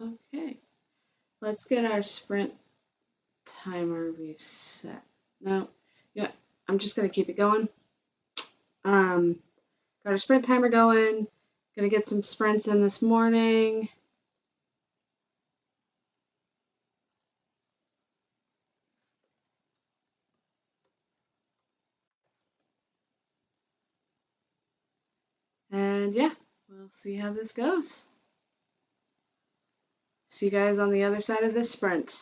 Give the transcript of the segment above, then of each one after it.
Okay, let's get our sprint timer reset. No, yeah, I'm just gonna keep it going. Um, got our sprint timer going. Gonna get some sprints in this morning. And yeah, we'll see how this goes. See you guys on the other side of this sprint.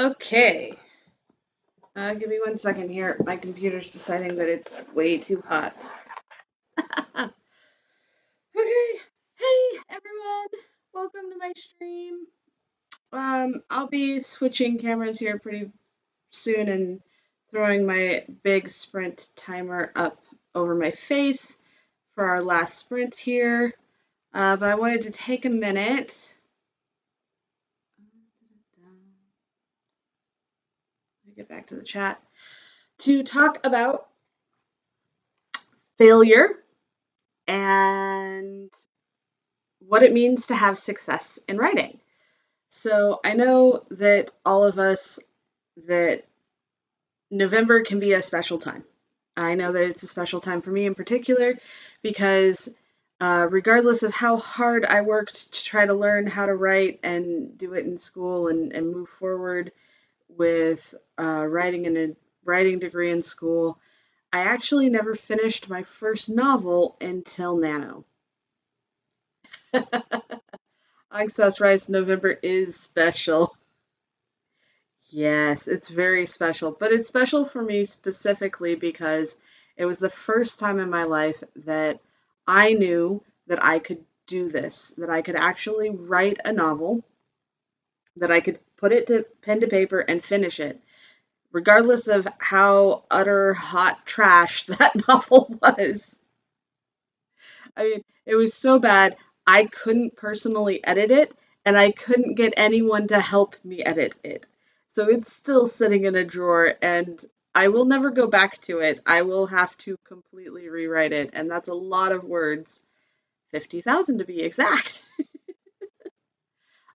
Okay. Give me 1 second here. My computer's deciding that it's way too hot. Okay. Hey, everyone. Welcome to my stream. I'll be switching cameras here pretty soon and throwing my big sprint timer up over my face for our last sprint here. But I wanted to take a minute. Let me get back to the chat to talk about failure and what it means to have success in writing. So I know that all of us, that November can be a special time. I know that it's a special time for me in particular because regardless of how hard I worked to try to learn how to write and do it in school and move forward with writing in a writing degree in school, I actually never finished my first novel until Nano. Access Rise November is special. Yes, it's very special, but it's special for me specifically because it was the first time in my life that I knew that I could do this, that I could actually write a novel, that I could put it to pen to paper and finish it, regardless of how utter hot trash that novel was. I mean, it was so bad, I couldn't personally edit it, and I couldn't get anyone to help me edit it. So it's still sitting in a drawer, and I will never go back to it. I will have to completely rewrite it, and that's a lot of words, 50,000 to be exact,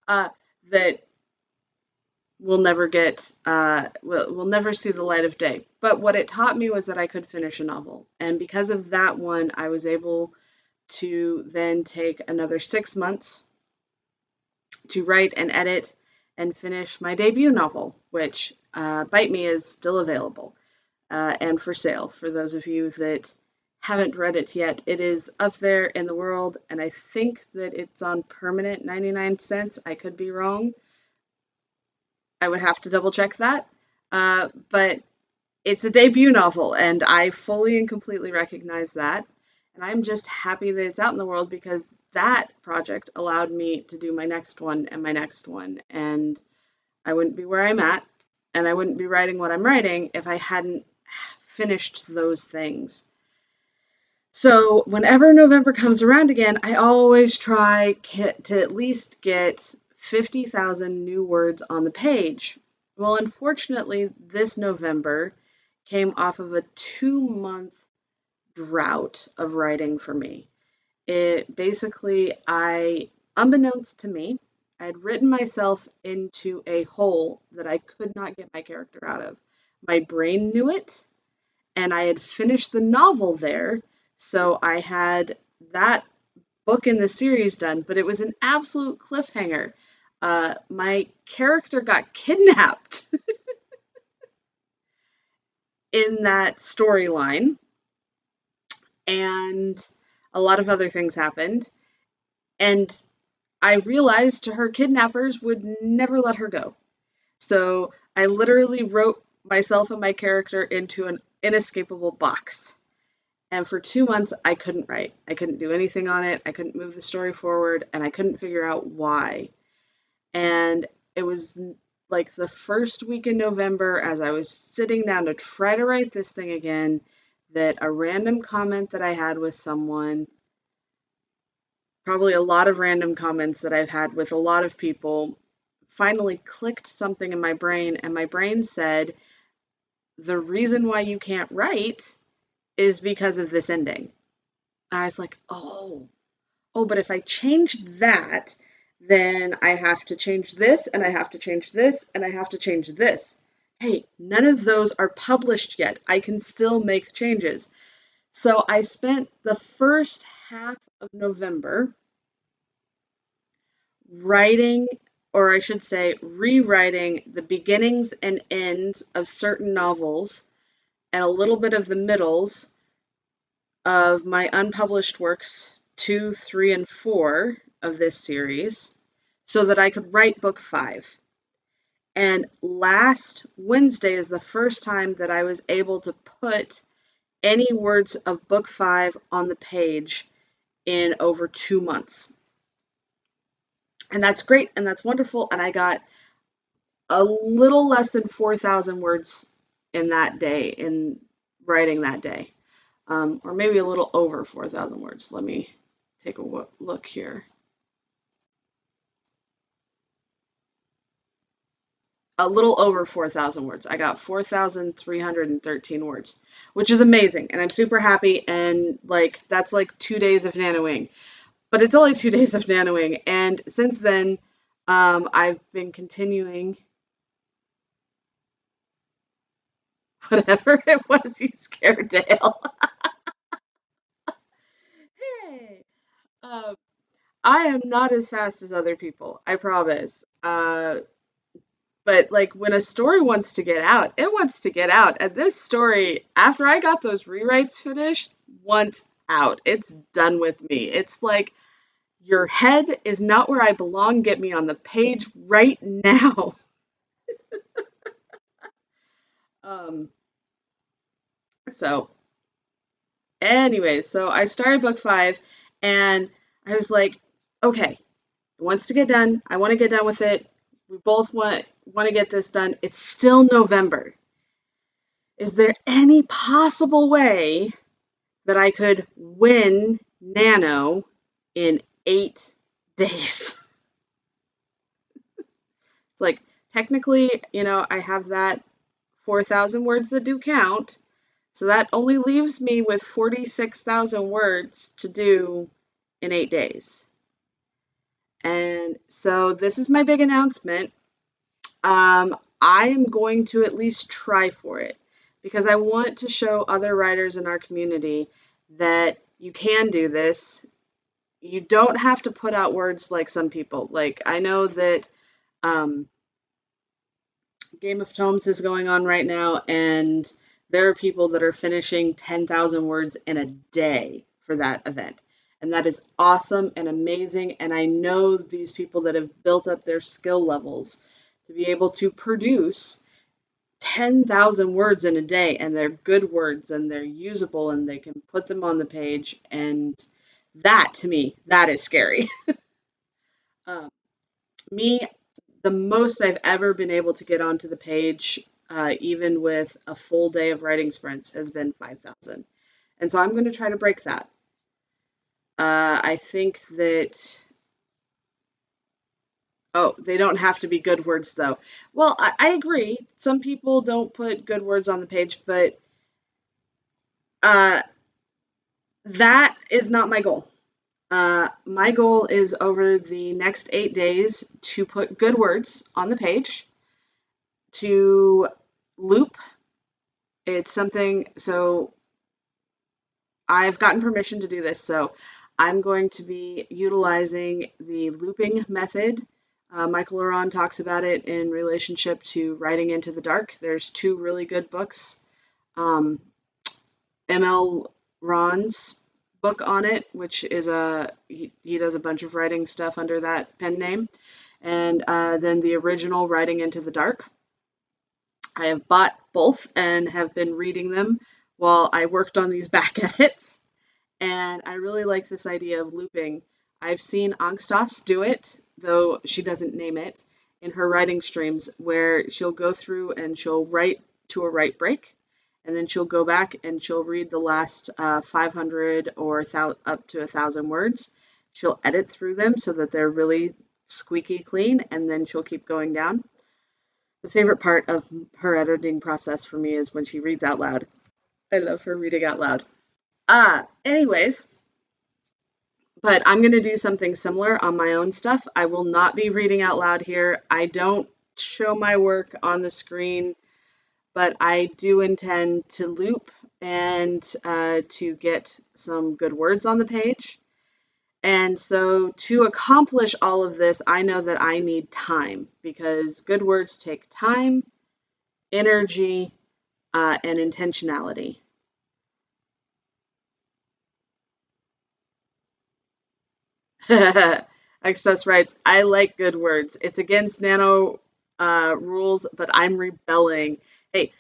uh, that will never will never see the light of day. But what it taught me was that I could finish a novel, and because of that one, I was able to then take another 6 months to write and edit and finish my debut novel, which Bite Me is still available and for sale. For those of you that haven't read it yet, it is up there in the world, and I think that it's on permanent 99 cents. I could be wrong. I would have to double check that. But it's a debut novel, and I fully and completely recognize that. And I'm just happy that it's out in the world because that project allowed me to do my next one and my next one. And I wouldn't be where I'm at, and I wouldn't be writing what I'm writing if I hadn't finished those things. So whenever November comes around again, I always try to at least get 50,000 new words on the page. Well, unfortunately, this November came off of a 2 month drought of writing for me. It basically, unbeknownst to me, I had written myself into a hole that I could not get my character out of. My brain knew it, and I had finished the novel there, so I had that book in the series done, but it was an absolute cliffhanger. My character got kidnapped in that storyline, and a lot of other things happened. And I realized her kidnappers would never let her go. So I literally wrote myself and my character into an inescapable box. And for 2 months, I couldn't write. I couldn't do anything on it. I couldn't move the story forward, and I couldn't figure out why. And it was like the first week in November, as I was sitting down to try to write this thing again, that a random comment that I had with someone, probably a lot of random comments that I've had with a lot of people, finally clicked something in my brain, and my brain said, the reason why you can't write is because of this ending. I was like, oh, but if I change that, then I have to change this, and I have to change this, and I have to change this. Hey, none of those are published yet. I can still make changes. So I spent the first half of November writing, or I should say, rewriting the beginnings and ends of certain novels and a little bit of the middles of my unpublished works 2, 3, and 4 of this series so that I could write book 5. And last Wednesday is the first time that I was able to put any words of book 5 on the page in over 2 months. And that's great and that's wonderful. And I got a little less than 4,000 words in that day, in writing that day, or maybe a little over 4,000 words. Let me take a look here. A little over 4,000 words. I got 4,313 words, which is amazing. And I'm super happy. And like, that's like 2 days of nanoing, but it's only 2 days of nanoing. And since then, I've been continuing whatever it was you scared, Dale. Hey, um, I am not as fast as other people, I promise. But like when a story wants to get out, it wants to get out. And this story, after I got those rewrites finished, wants out. It's done with me. It's like, your head is not where I belong. Get me on the page right now. Um, so, anyways, so I started book 5 and I was like, okay, it wants to get done. I want to get done with it. We both want to get this done. It's still November. Is there any possible way that I could win Nano in 8 days? It's like, technically, I have that 4,000 words that do count. So that only leaves me with 46,000 words to do in 8 days. And so this is my big announcement. I am going to at least try for it because I want to show other writers in our community that you can do this. You don't have to put out words like some people. Like, I know that Game of Tomes is going on right now, and there are people that are finishing 10,000 words in a day for that event. And that is awesome and amazing. And I know these people that have built up their skill levels to be able to produce 10,000 words in a day, and they're good words and they're usable and they can put them on the page. And that, to me, that is scary. um, Me, the most I've ever been able to get onto the page, even with a full day of writing sprints, has been 5,000. And so I'm going to try to break that. I think that, oh, they don't have to be good words, though. Well, I agree. Some people don't put good words on the page, but uh, that is not my goal. My goal is over the next 8 days to put good words on the page, to loop. It's something, so I've gotten permission to do this, so I'm going to be utilizing the looping method. Michael Aron talks about it in relationship to Writing into the Dark. There's 2 really good books. M.L. Ron's book on it, which is he does a bunch of writing stuff under that pen name, and then the original Writing into the Dark. I have bought both and have been reading them while I worked on these back edits, and I really like this idea of looping. I've seen Angstas do it, though she doesn't name it, in her writing streams, where she'll go through and she'll write to a write break, and then she'll go back and she'll read the last 500 or up to 1,000 words. She'll edit through them so that they're really squeaky clean, and then she'll keep going down. The favorite part of her editing process for me is when she reads out loud. I love her reading out loud. Anyways, but I'm going to do something similar on my own stuff. I will not be reading out loud here. I don't show my work on the screen, but I do intend to loop and to get some good words on the page. And so to accomplish all of this, I know that I need time because good words take time, energy, and intentionality. Excess writes, I like good words. It's against Nano rules, but I'm rebelling. Hey,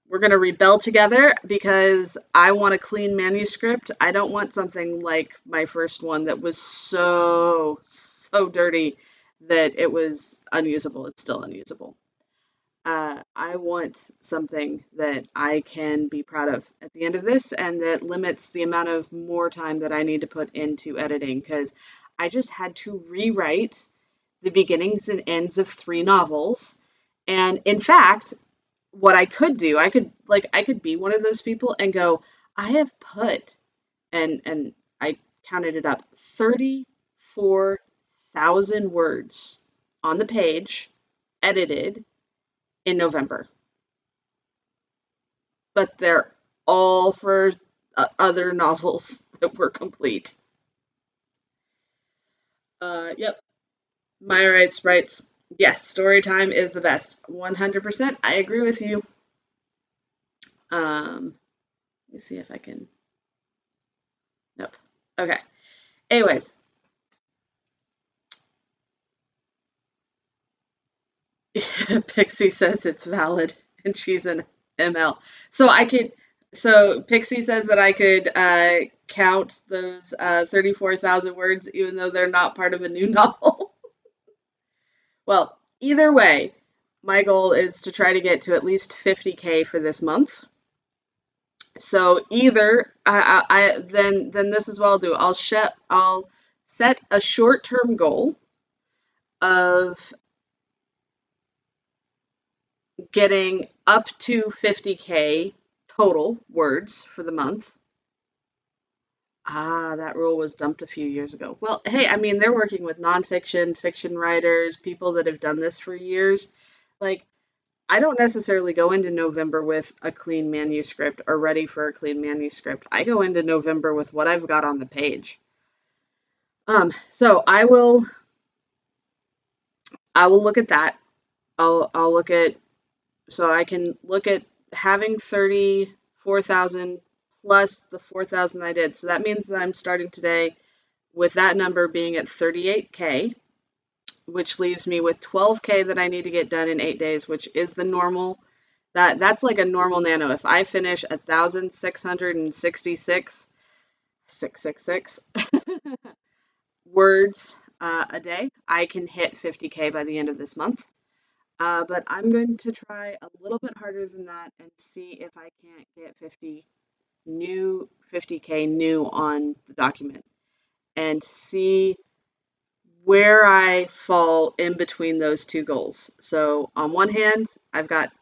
we're going to rebel together because I want a clean manuscript. I don't want something like my first one that was so dirty that it was unusable. It's still unusable. I want something that I can be proud of at the end of this and that limits the amount of more time that I need to put into editing because I just had to rewrite the beginnings and ends of 3 novels. And in fact, what I could do, I could be one of those people and go, I have put and I counted it up 34,000 words on the page edited in November. But they're all for other novels that were complete. Yep. Maya writes, yes, story time is the best. 100%. I agree with you. Let me see if I can. Nope. Okay. Anyways, Pixie says it's valid and she's an ML. So I could, so Pixie says that I could count those 34,000 words even though they're not part of a new novel. Well, either way, my goal is to try to get to at least 50K for this month. So either then this is what I'll do. I'll set a short-term goal of getting up to 50K total words for the month. Ah, that rule was dumped a few years ago. Well, hey, I mean, they're working with nonfiction, fiction writers, people that have done this for years. Like, I don't necessarily go into November with a clean manuscript or ready for a clean manuscript. I go into November with what I've got on the page. So I will look at that. I'll look at so I can look at having 34,000 plus the 4,000 I did. So that means that I'm starting today with that number being at 38K, which leaves me with 12K that I need to get done in 8 days, which is the normal. That's like a normal nano. If I finish 1,666, 666 words a day, I can hit 50K by the end of this month. But I'm going to try a little bit harder than that and see if I can't get 50K new on the document and see where I fall in between those two goals. So on one hand, I've got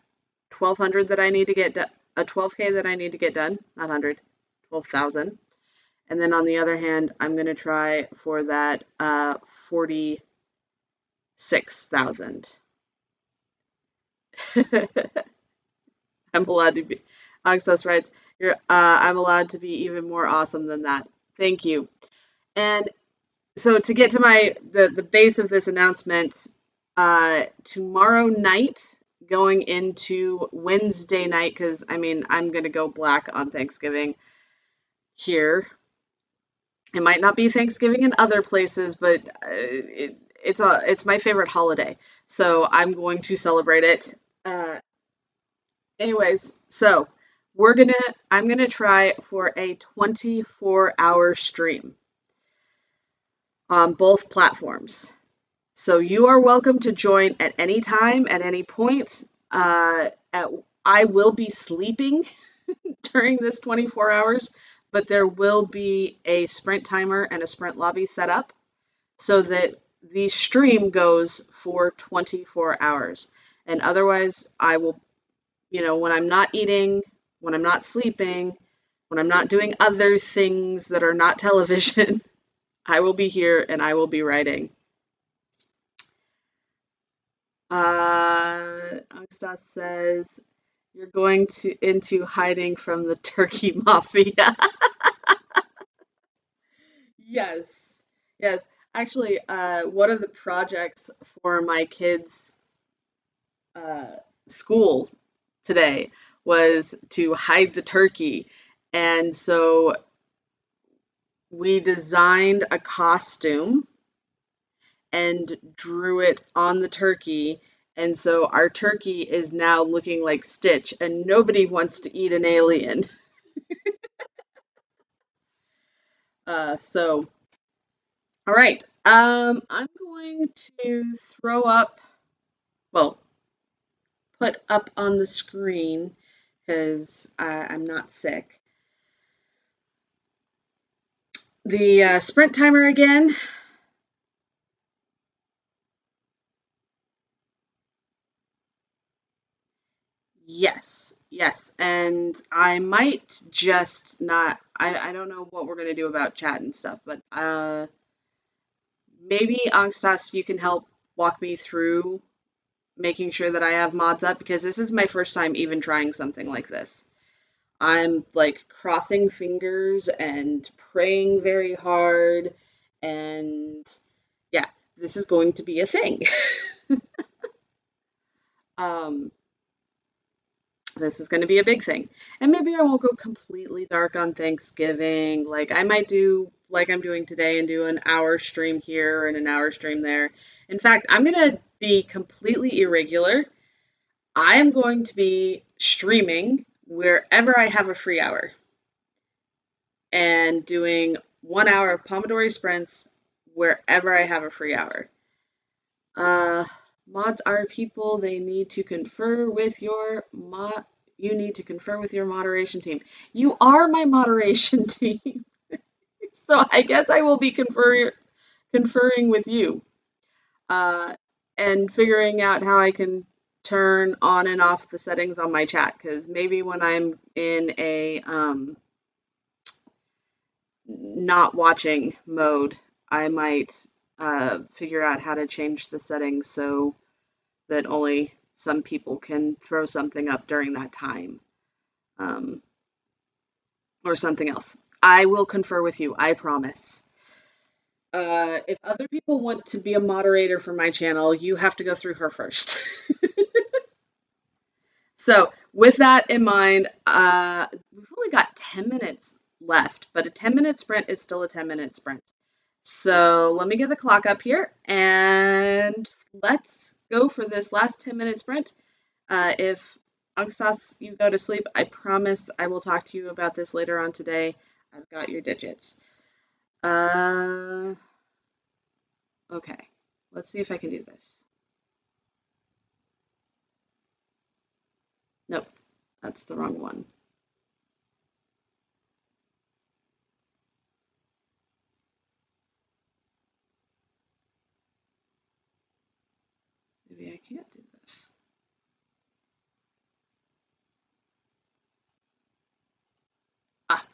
1,200 that I need to get a 12K that I need to get done, not 100, 12,000. And then on the other hand, I'm going to try for that 46,000. I'm allowed to be. Access writes, I'm allowed to be even more awesome than that. Thank you. And so to get to the base of this announcement, tomorrow night, going into Wednesday night, because I mean I'm gonna go black on Thanksgiving here. It might not be Thanksgiving in other places, but it's my favorite holiday, so I'm going to celebrate it. Anyways, so I'm gonna try for a 24-hour stream on both platforms. So you are welcome to join at any time, at any point. I will be sleeping during this 24 hours, but there will be a sprint timer and a sprint lobby set up so that the stream goes for 24 hours. And otherwise, I will, when I'm not eating, when I'm not sleeping, when I'm not doing other things that are not television, I will be here and I will be writing. Angstas says, you're going into hiding from the turkey mafia. Yes, yes. Actually, one of the projects for my kids' uh, school today was to hide the turkey. And so we designed a costume and drew it on the turkey And so our turkey is now looking like Stitch, and nobody wants to eat an alien. So, all right. I'm going to throw up, well, put up on the screen because I'm not sick. The sprint timer again. Yes, yes. And I might just not, I don't know what we're going to do about chat and stuff, but maybe Angstas, you can help walk me through making sure that I have mods up because this is my first time even trying something like this. I'm like crossing fingers and praying very hard, and yeah, this is going to be a thing. um, this is going to be a big thing. And maybe I won't go completely dark on Thanksgiving. Like I might do like I'm doing today and do an hour stream here and an hour stream there. In fact, I'm going to be completely irregular. I am going to be streaming wherever I have a free hour and doing 1 hour of Pomodoro sprints wherever I have a free hour. Uh, Mods are people. They need to confer with your mod. You need to confer with your moderation team. You are my moderation team, so I guess I will be conferring with you, uh, and figuring out how I can turn on and off the settings on my chat. Because maybe when I'm in a not watching mode, I might figure out how to change the settings so that only some people can throw something up during that time, um, or something else. I will confer with you, I promise. If other people want to be a moderator for my channel, you have to go through her first. So, with that in mind, we've only got 10 minutes left, but a 10-minute sprint is still a 10-minute sprint. So let me get the clock up here and let's go for this last 10-minute sprint. If Angstas, you go to sleep, I promise I will talk to you about this later on today. I've got your digits. Okay, let's see if I can do this. Nope, that's the wrong one. Maybe I can't do this. Ah,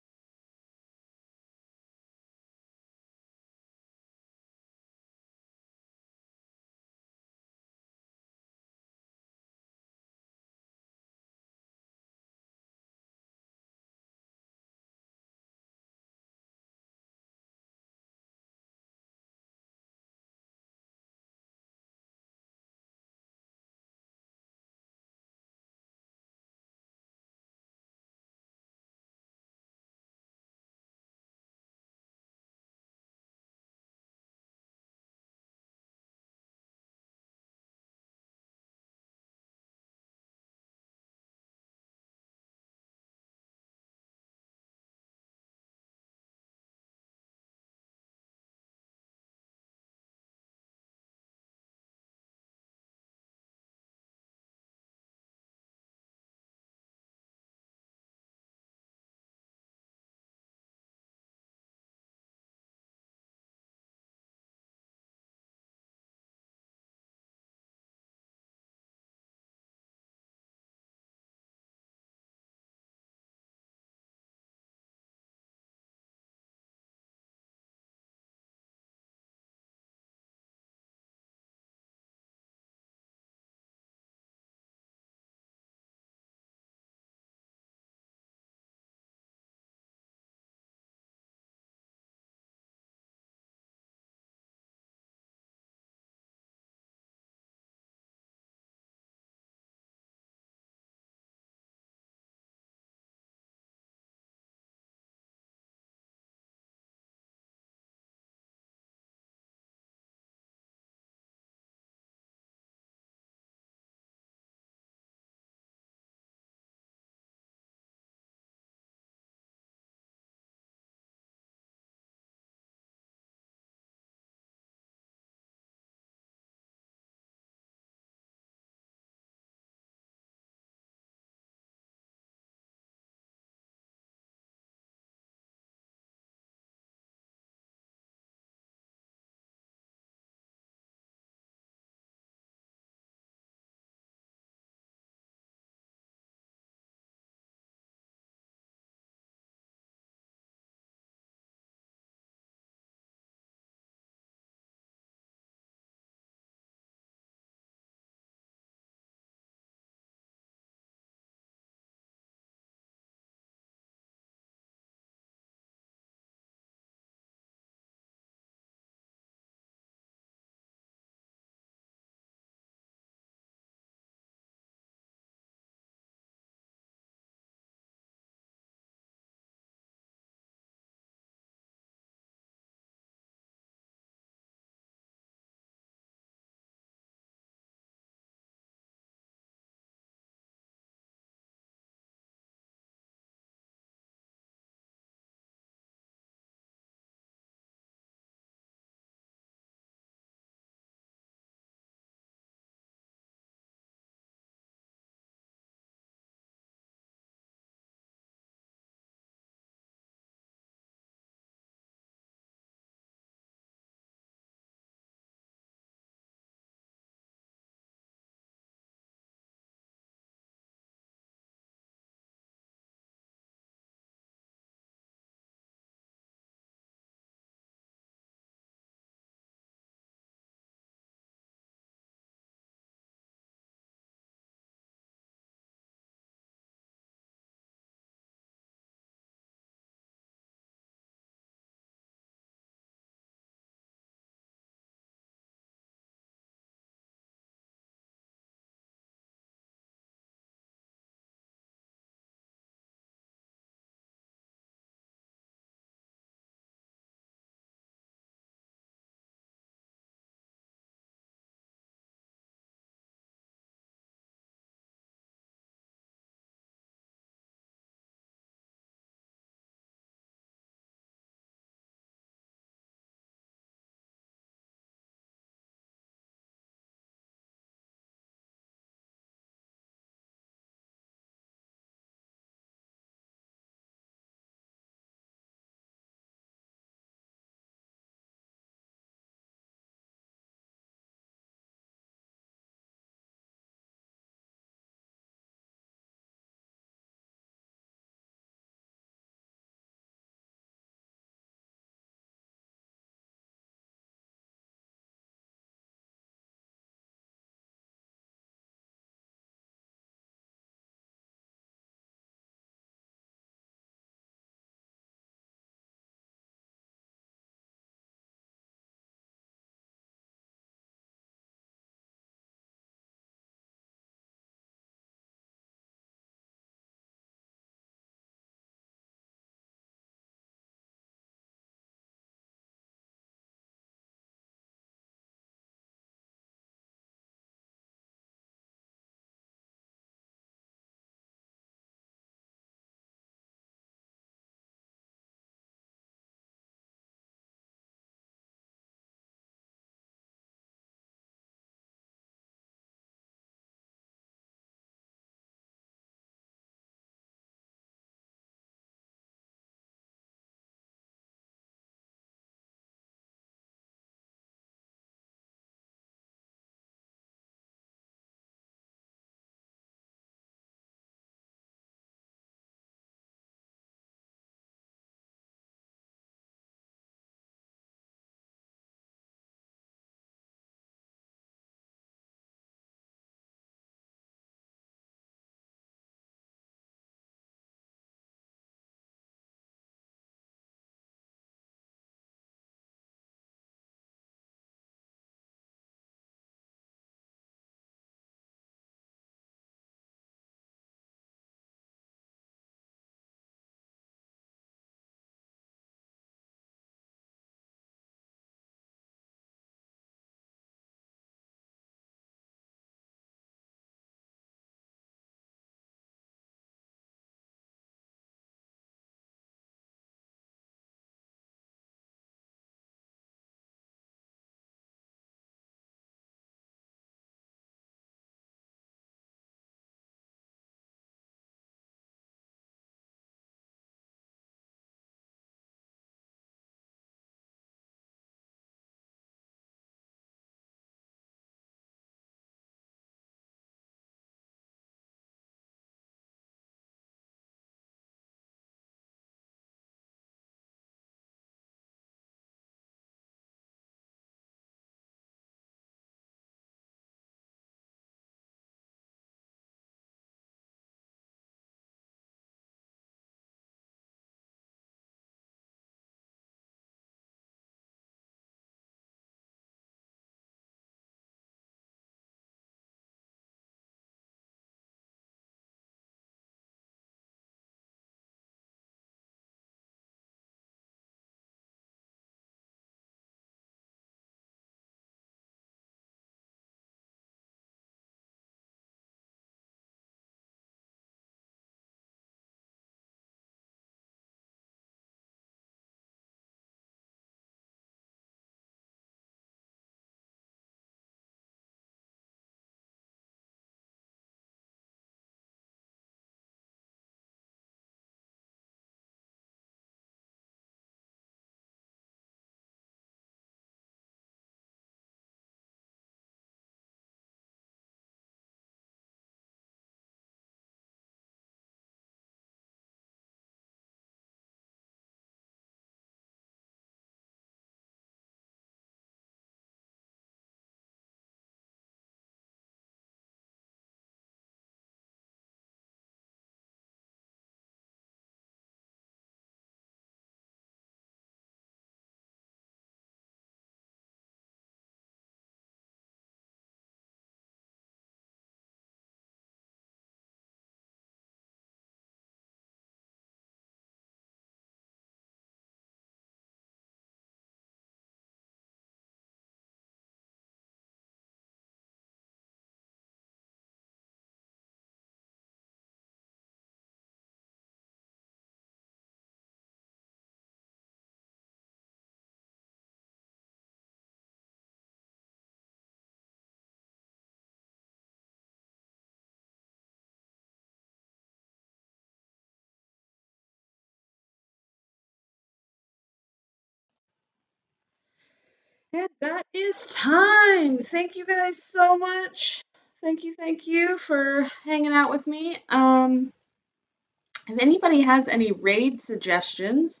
And that is time. Thank you guys so much. Thank you for hanging out with me. If anybody has any raid suggestions,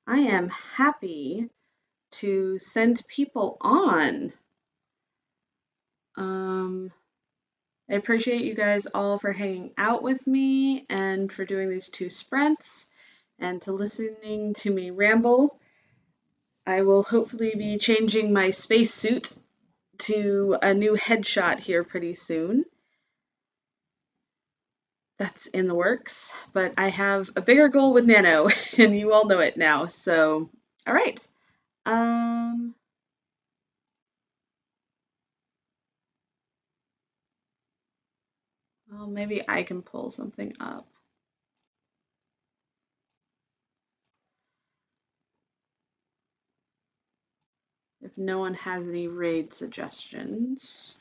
I am happy to send people on. I appreciate you guys all for hanging out with me and for doing these 2 sprints and to listening to me ramble. I will hopefully be changing my spacesuit to a new headshot here pretty soon. That's in the works, but I have a bigger goal with Nano, and you all know it now. So, all right. Well, maybe I can pull something up. If no one has any raid suggestions.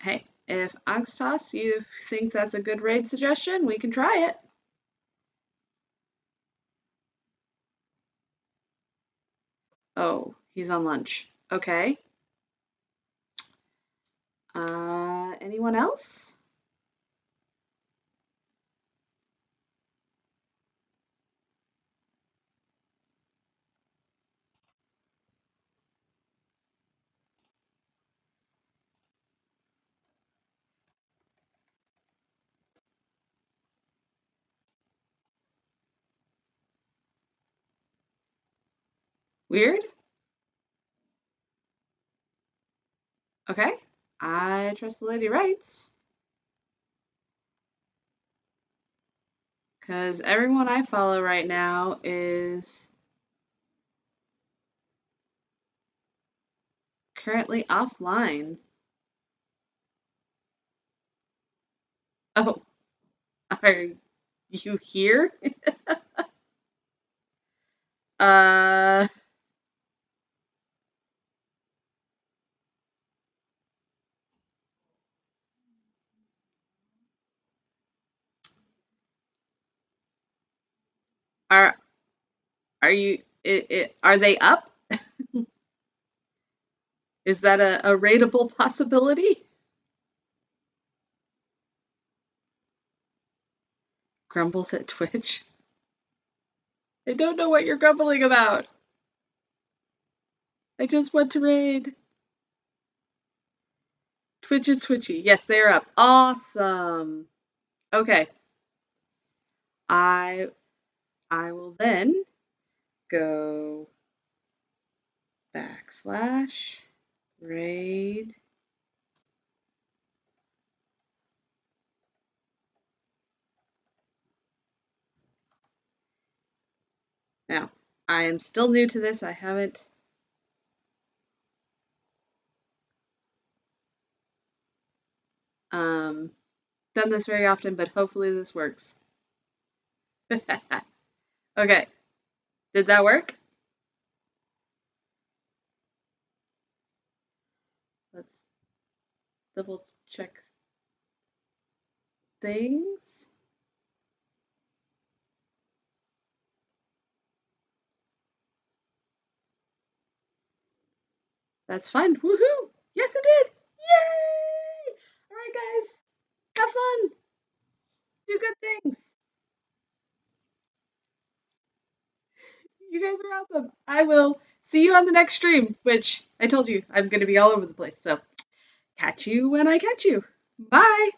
Hey, if Oxtos, you think that's a good raid suggestion, we can try it. Oh, he's on lunch. Okay. Anyone else? Weird? Okay. I trust the lady writes. Because everyone I follow right now is currently offline. Oh, are you here? uh, are you? Are they up? Is that a rateable possibility? Grumbles at Twitch. I don't know what you're grumbling about. I just want to raid. Twitch is twitchy. Yes, they are up. Awesome. Okay. I will then go /raid. Now, I am still new to this. I haven't done this very often, but hopefully this works. Okay. Did that work? Let's double check things. That's fun. Woohoo! Yes, it did! Yay! All right, guys. Have fun. Do good things. You guys are awesome. I will see you on the next stream, which I told you I'm going to be all over the place. So catch you when I catch you. Bye.